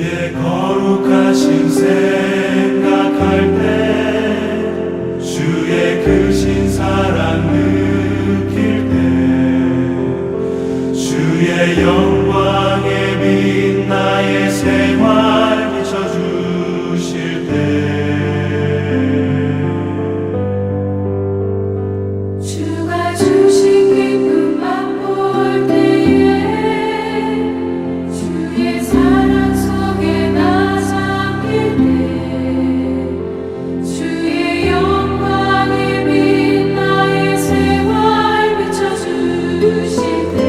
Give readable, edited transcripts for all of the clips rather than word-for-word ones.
주의 거룩하신 생각할 때 주의 크신 사랑 느낄 때 주의 영광에 빛 나의 생활 비춰주실 때 주가 주신 기쁨 맛볼 때에 주의 사랑 속에 나 잠길 때 주의 영광에 빛 나의 생활 비춰주실 때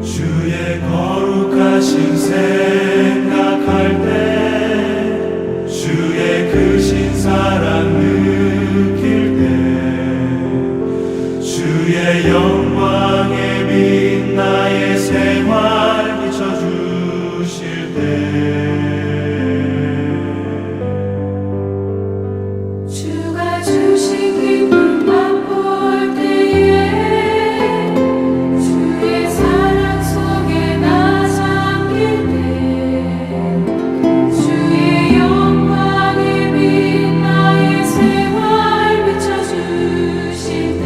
주의 거룩하신 생각할 때 주의 크신 사랑 느낄 때 주의 영광에 빛 나의 생활 비춰주실 때 주가 주신 기쁨 맛볼 때에 주의 사랑 속에 나 잠길 때 주의 영광에 빛 나의 생활 비춰주실 때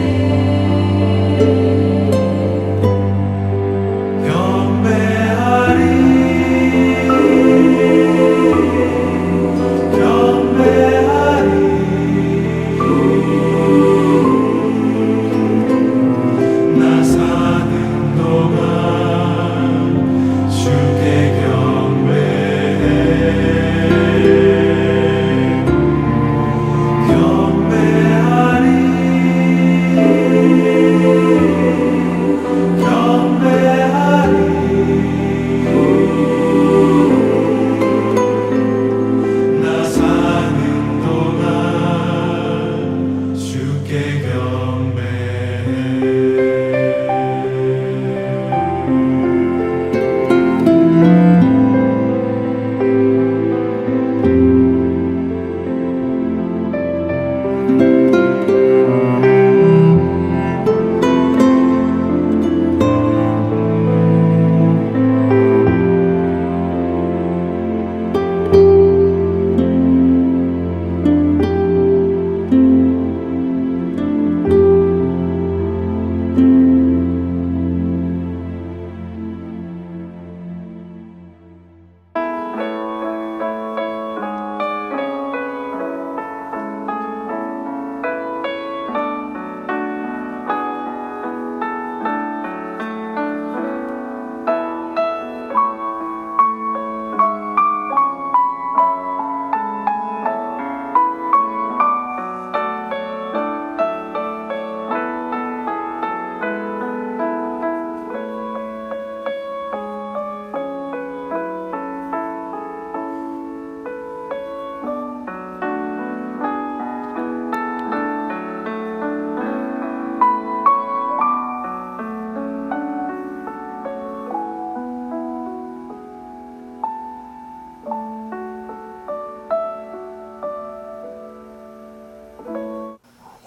나 사는 동안 주께 나 사는 동안 주께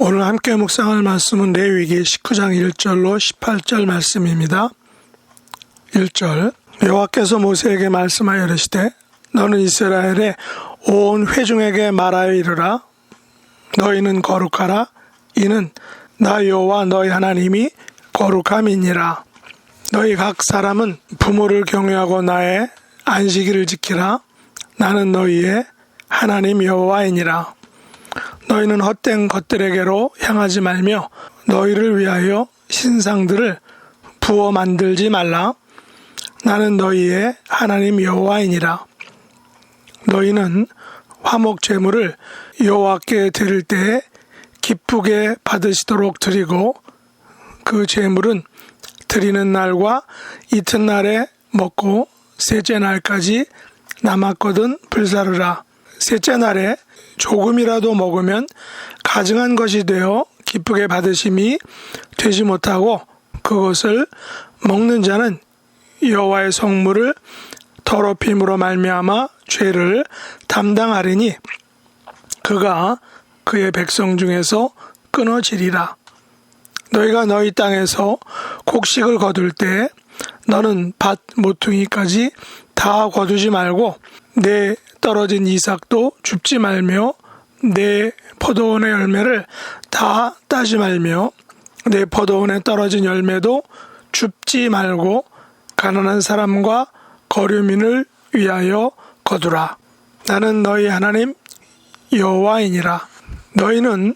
오늘 함께 묵상할 말씀은 레위기 19장 1절로 18절 말씀입니다. 1절 여호와께서 모세에게 말씀하여 이르시되 너는 이스라엘의 온 회중에게 말하여 이르라 너희는 거룩하라. 이는 나 여호와 너희 하나님이 거룩함이니라. 너희 각 사람은 부모를 경외하고 나의 안식일을 지키라. 나는 너희의 하나님 여호와이니라. 너희는 헛된 것들에게로 향하지 말며 너희를 위하여 신상들을 부어 만들지 말라. 나는 너희의 하나님 여호와이니라. 너희는 화목 제물을 여호와께 드릴 때에 기쁘게 받으시도록 드리고 그 제물은 드리는 날과 이튿날에 먹고 셋째 날까지 남았거든 불사르라. 셋째 날에 조금이라도 먹으면 가증한 것이 되어 기쁘게 받으심이 되지 못하고 그것을 먹는 자는 여호와의 성물을 더럽힘으로 말미암아 죄를 담당하리니 그가 그의 백성 중에서 끊어지리라. 너희가 너희 땅에서 곡식을 거둘 때 너는 밭 모퉁이까지 다 거두지 말고 내 떨어진 이삭도 줍지 말며 내 포도원의 열매를 다 따지 말며 내 포도원에 떨어진 열매도 줍지 말고 가난한 사람과 거류민을 위하여 거두라. 나는 너희 하나님 여호와이니라. 너희는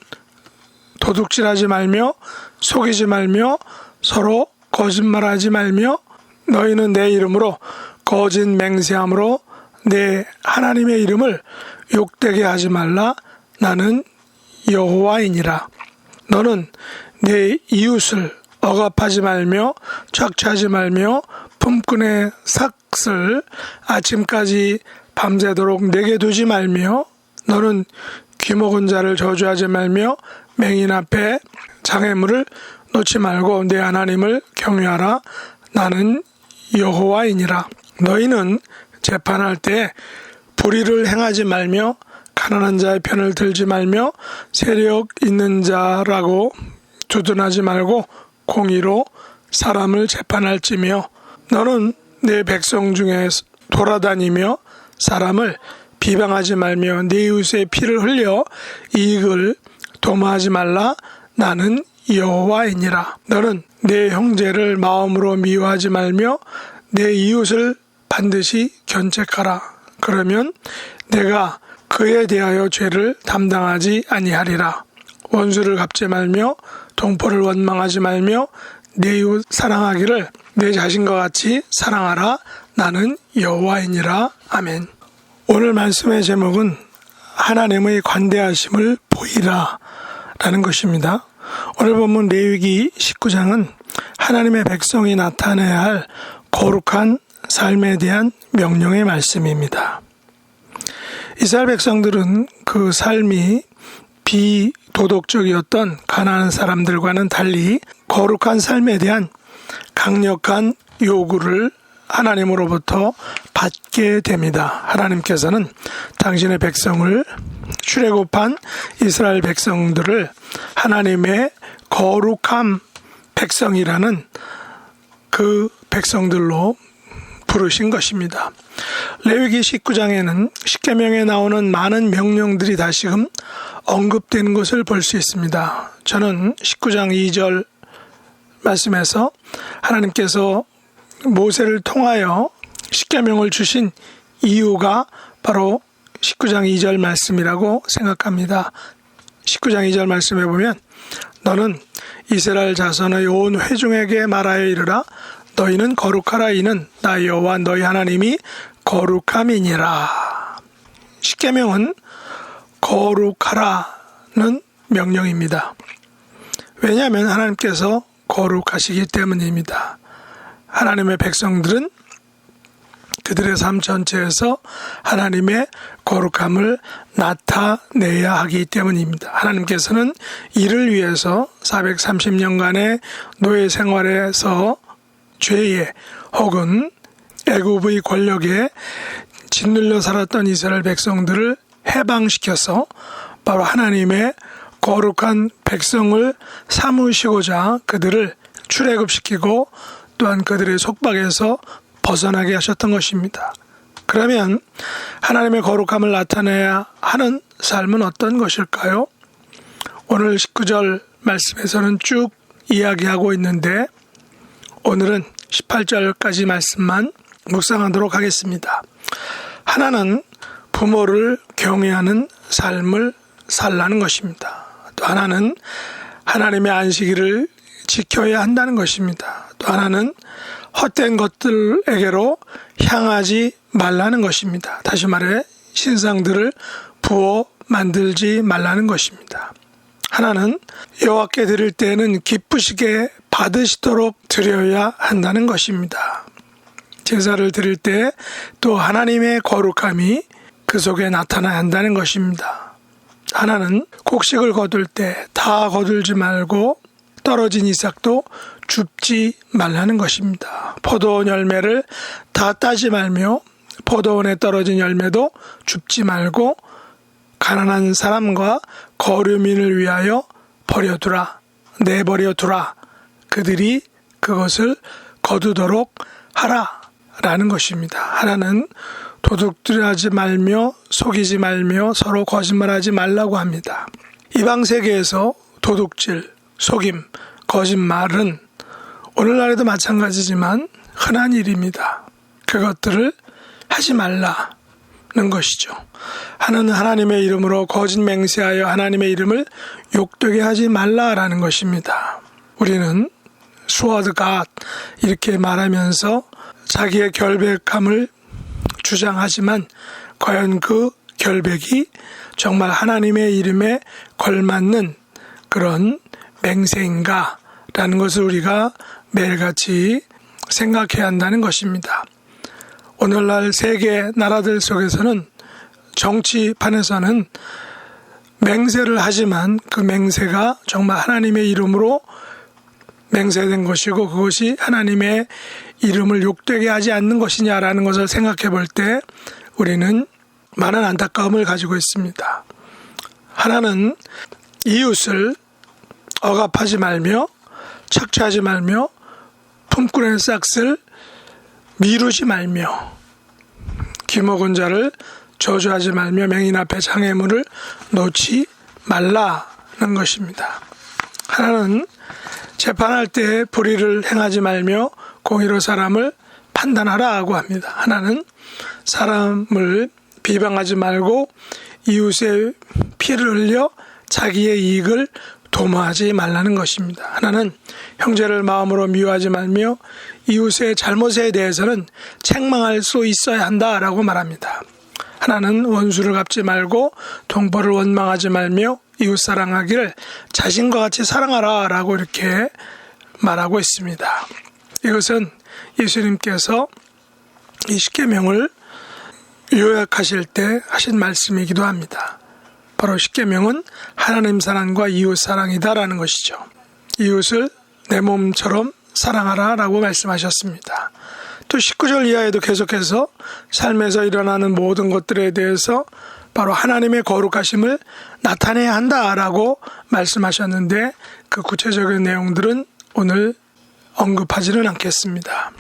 도둑질하지 말며 속이지 말며 서로 거짓말하지 말며 너희는 내 이름으로 거짓 맹세함으로 내 하나님의 이름을 욕되게 하지 말라. 나는 여호와이니라. 너는 내 이웃을 억압하지 말며 착취하지 말며 품꾼의 삭슬 아침까지 밤새도록 내게 두지 말며 너는 귀먹은 자를 저주하지 말며 맹인 앞에 장애물을 놓지 말고 내 하나님을 경외하라. 나는 여호와이니라. 너희는 재판할 때 불의를 행하지 말며 가난한 자의 편을 들지 말며 세력 있는 자라고 두둔하지 말고 공의로 사람을 재판할지며 너는 내 백성 중에 돌아다니며 사람을 비방하지 말며 네 이웃의 피를 흘려 이익을 도모하지 말라. 나는 여호와이니라. 너는 내 형제를 마음으로 미워하지 말며 내 이웃을 반드시 견책하라. 그러면 내가 그에 대하여 죄를 담당하지 아니하리라. 원수를 갚지 말며 동포를 원망하지 말며 내 이웃 사랑하기를 내 자신과 같이 사랑하라. 나는 여호와이니라. 아멘. 오늘 말씀의 제목은 하나님의 관대하심을 보이라 라는 것입니다. 오늘 본문 레위기 19장은 하나님의 백성이 나타내야 할 거룩한 삶에 대한 명령의 말씀입니다. 이스라엘 백성들은 그 삶이 비도덕적이었던 가난한 사람들과는 달리 거룩한 삶에 대한 강력한 요구를 하나님으로부터 받게 됩니다. 하나님께서는 당신의 백성을 출애굽한 이스라엘 백성들을 하나님의 거룩한 백성이라는 그 백성들로 부르신 것입니다. 레위기 19장에는 십계명에 나오는 많은 명령들이 다시금 언급되는 것을 볼 수 있습니다. 저는 19장 2절 말씀에서 하나님께서 모세를 통하여 십계명을 주신 이유가 바로 19장 2절 말씀이라고 생각합니다. 19장 2절 말씀에 보면 너는 이스라엘 자손의 온 회중에게 말하여 이르라. 너희는 거룩하라. 이는 나 여호와 너희 하나님이 거룩함이니라. 십계명은 거룩하라는 명령입니다. 왜냐하면 하나님께서 거룩하시기 때문입니다. 하나님의 백성들은 그들의 삶 전체에서 하나님의 거룩함을 나타내야 하기 때문입니다. 하나님께서는 이를 위해서 430년간의 노예 생활에서 죄에 혹은 애굽의 권력에 짓눌려 살았던 이스라엘 백성들을 해방시켜서 바로 하나님의 거룩한 백성을 삼으시고자 그들을 출애굽시키고 또한 그들의 속박에서 벗어나게 하셨던 것입니다. 그러면 하나님의 거룩함을 나타내야 하는 삶은 어떤 것일까요? 오늘 19절 말씀에서는 쭉 이야기하고 있는데 오늘은 18절까지 말씀만 묵상하도록 하겠습니다. 하나는 부모를 경외하는 삶을 살라는 것입니다. 또 하나는 하나님의 안식일을 지켜야 한다는 것입니다. 또 하나는 헛된 것들에게로 향하지 말라는 것입니다. 다시 말해 신상들을 부어 만들지 말라는 것입니다. 하나는 여호와께 드릴 때에는 기쁘시게 받으시도록 드려야 한다는 것입니다. 제사를 드릴 때 또 하나님의 거룩함이 그 속에 나타나야 한다는 것입니다. 하나는 곡식을 거둘 때 다 거둘지 말고 떨어진 이삭도 줍지 말라는 것입니다. 포도원 열매를 다 따지 말며 포도원에 떨어진 열매도 줍지 말고 가난한 사람과 거류민을 위하여 버려두라, 내버려두라. 그들이 그것을 거두도록 하라라는 것입니다. 하나는 도둑질하지 말며 속이지 말며 서로 거짓말하지 말라고 합니다. 이방 세계에서 도둑질, 속임, 거짓말은 오늘날에도 마찬가지지만 흔한 일입니다. 그것들을 하지 말라는 것이죠. 하나는 하나님의 이름으로 거짓 맹세하여 하나님의 이름을 욕되게 하지 말라라는 것입니다. 우리는 sword God 이렇게 말하면서 자기의 결백함을 주장하지만 과연 그 결백이 정말 하나님의 이름에 걸맞는 그런 맹세인가 라는 것을 우리가 매일같이 생각해야 한다는 것입니다. 오늘날 세계 나라들 속에서는 정치판에서는 맹세를 하지만 그 맹세가 정말 하나님의 이름으로 맹세된 것이고 그것이 하나님의 이름을 욕되게 하지 않는 것이냐라는 것을 생각해 볼 때 우리는 많은 안타까움을 가지고 있습니다. 하나는 이웃을 억압하지 말며 착취하지 말며 품꾼의 싹을 미루지 말며 기먹은 자를 저주하지 말며 맹인 앞에 장애물을 놓지 말라는 것입니다. 하나는 재판할 때 불의를 행하지 말며 공의로 사람을 판단하라고 합니다. 하나는 사람을 비방하지 말고 이웃의 피를 흘려 자기의 이익을 도모하지 말라는 것입니다. 하나는 형제를 마음으로 미워하지 말며 이웃의 잘못에 대해서는 책망할 수 있어야 한다라고 말합니다. 하나는 원수를 갚지 말고 동포를 원망하지 말며 이웃 사랑하기를 자신과 같이 사랑하라라고 이렇게 말하고 있습니다. 이것은 예수님께서 이 십계명을 요약하실 때 하신 말씀이기도 합니다. 바로 십계명은 하나님 사랑과 이웃 사랑이다라는 것이죠. 이웃을 내 몸처럼 사랑하라라고 말씀하셨습니다. 또 19절 이하에도 계속해서 삶에서 일어나는 모든 것들에 대해서 바로 하나님의 거룩하심을 나타내야 한다라고 말씀하셨는데 그 구체적인 내용들은 오늘 언급하지는 않겠습니다.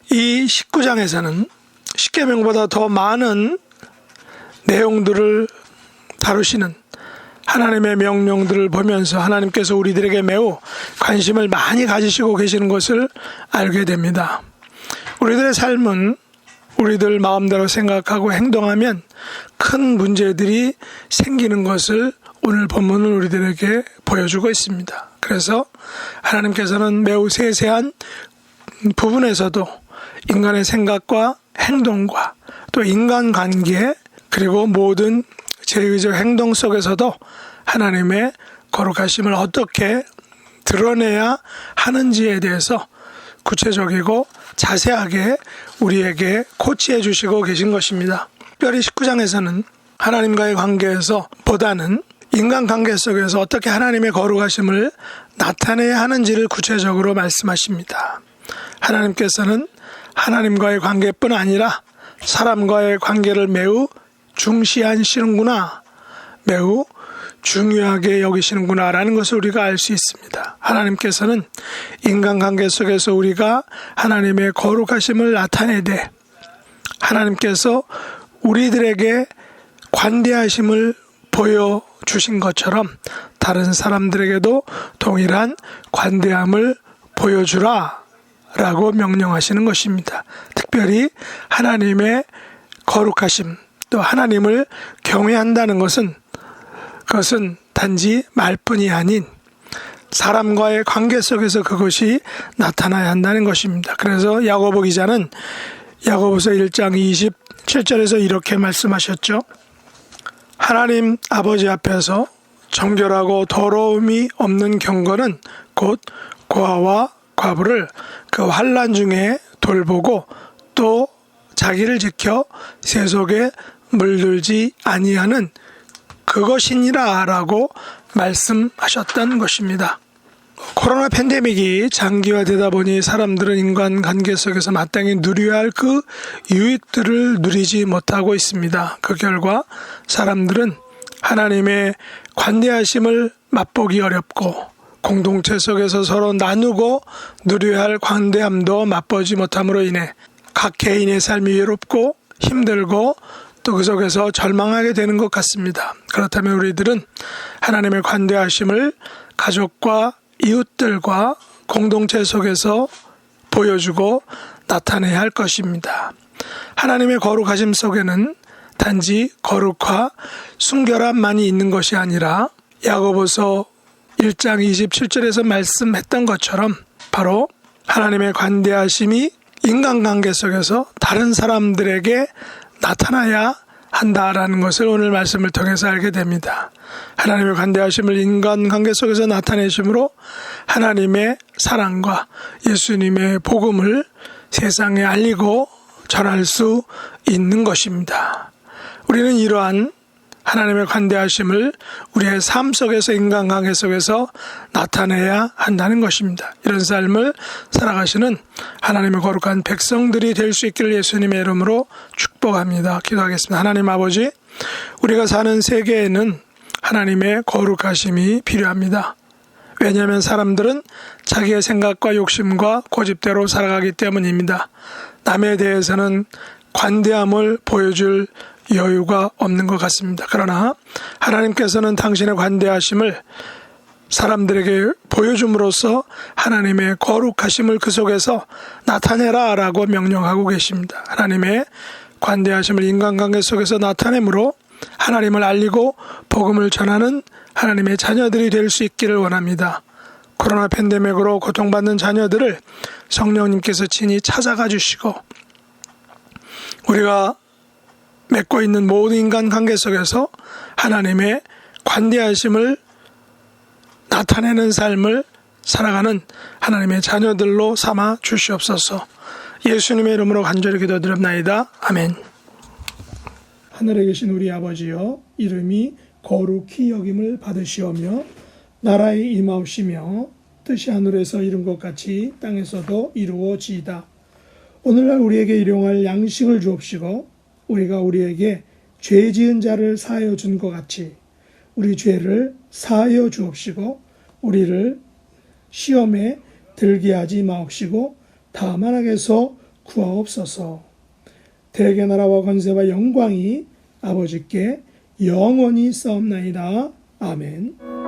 이 19장에서는 십계명보다 더 많은 내용들을 다루시는 하나님의 명령들을 보면서 하나님께서 우리들에게 매우 관심을 많이 가지시고 계시는 것을 알게 됩니다. 우리들의 삶은 우리들 마음대로 생각하고 행동하면 큰 문제들이 생기는 것을 오늘 본문은 우리들에게 보여주고 있습니다. 그래서 하나님께서는 매우 세세한 부분에서도 인간의 생각과 행동과 또 인간관계 그리고 모든 제의적 행동 속에서도 하나님의 거룩하심을 어떻게 드러내야 하는지에 대해서 구체적이고 자세하게 우리에게 코치해 주시고 계신 것입니다. 특별히 19장에서는 하나님과의 관계에서 보다는 인간관계 속에서 어떻게 하나님의 거룩하심을 나타내야 하는지를 구체적으로 말씀하십니다. 하나님께서는 하나님과의 관계뿐 아니라 사람과의 관계를 매우 중시하시는구나, 매우 중요하게 여기시는구나 라는 것을 우리가 알 수 있습니다. 하나님께서는 인간관계 속에서 우리가 하나님의 거룩하심을 나타내되 하나님께서 우리들에게 관대하심을 보여주신 것처럼 다른 사람들에게도 동일한 관대함을 보여주라 라고 명령하시는 것입니다. 특별히 하나님의 거룩하심, 또 하나님을 경외한다는 것은 그것은 단지 말뿐이 아닌 사람과의 관계 속에서 그것이 나타나야 한다는 것입니다. 그래서 야고보 기자는 야고보서 1장 27절에서 이렇게 말씀하셨죠. 하나님 아버지 앞에서 정결하고 더러움이 없는 경건은 곧 고아와 과부를 그 환난 중에 돌보고 또 자기를 지켜 세속에 물들지 아니하는 그것이니라 라고 말씀하셨던 것입니다. 코로나 팬데믹이 장기화되다 보니 사람들은 인간관계 속에서 마땅히 누려야 할 그 유익들을 누리지 못하고 있습니다. 그 결과 사람들은 하나님의 관대하심을 맛보기 어렵고 공동체 속에서 서로 나누고 누려야 할 관대함도 맛보지 못함으로 인해 각 개인의 삶이 외롭고 힘들고 또 그 속에서 절망하게 되는 것 같습니다. 그렇다면 우리들은 하나님의 관대하심을 가족과 이웃들과 공동체 속에서 보여주고 나타내야 할 것입니다. 하나님의 거룩하심 속에는 단지 거룩과 순결함만이 있는 것이 아니라 야고보서 1장 27절에서 말씀했던 것처럼 바로 하나님의 관대하심이 인간관계 속에서 다른 사람들에게 나타나야 한다라는 것을 오늘 말씀을 통해서 알게 됩니다. 하나님의 관대하심을 인간관계 속에서 나타내심으로 하나님의 사랑과 예수님의 복음을 세상에 알리고 전할 수 있는 것입니다. 우리는 이러한 하나님의 관대하심을 우리의 삶 속에서 인간관계 속에서 나타내야 한다는 것입니다. 이런 삶을 살아가시는 하나님의 거룩한 백성들이 될 수 있기를 예수님의 이름으로 축복합니다. 기도하겠습니다. 하나님 아버지, 우리가 사는 세계에는 하나님의 거룩하심이 필요합니다. 왜냐하면 사람들은 자기의 생각과 욕심과 고집대로 살아가기 때문입니다. 남에 대해서는 관대함을 보여줄 여유가 없는 것 같습니다. 그러나 하나님께서는 당신의 관대하심을 사람들에게 보여줌으로써 하나님의 거룩하심을 그 속에서 나타내라 라고 명령하고 계십니다. 하나님의 관대하심을 인간관계 속에서 나타내므로 하나님을 알리고 복음을 전하는 하나님의 자녀들이 될 수 있기를 원합니다. 코로나 팬데믹으로 고통받는 자녀들을 성령님께서 친히 찾아가 주시고 우리가 맺고 있는 모든 인간관계 속에서 하나님의 관대하심을 나타내는 삶을 살아가는 하나님의 자녀들로 삼아 주시옵소서. 예수님의 이름으로 간절히 기도드립나이다. 아멘. 하늘에 계신 우리 아버지여, 이름이 거룩히 여김을 받으시오며 나라에 임하옵시며 뜻이 하늘에서 이룬 것 같이 땅에서도 이루어지이다. 오늘날 우리에게 일용할 양식을 주옵시고 우리가 우리에게 죄 지은 자를 사하여 준 것 같이 우리 죄를 사하여 주옵시고 우리를 시험에 들게 하지 마옵시고 다만 악에서 구하옵소서. 대개 나라와 권세와 영광이 아버지께 영원히 싸움나이다. 아멘.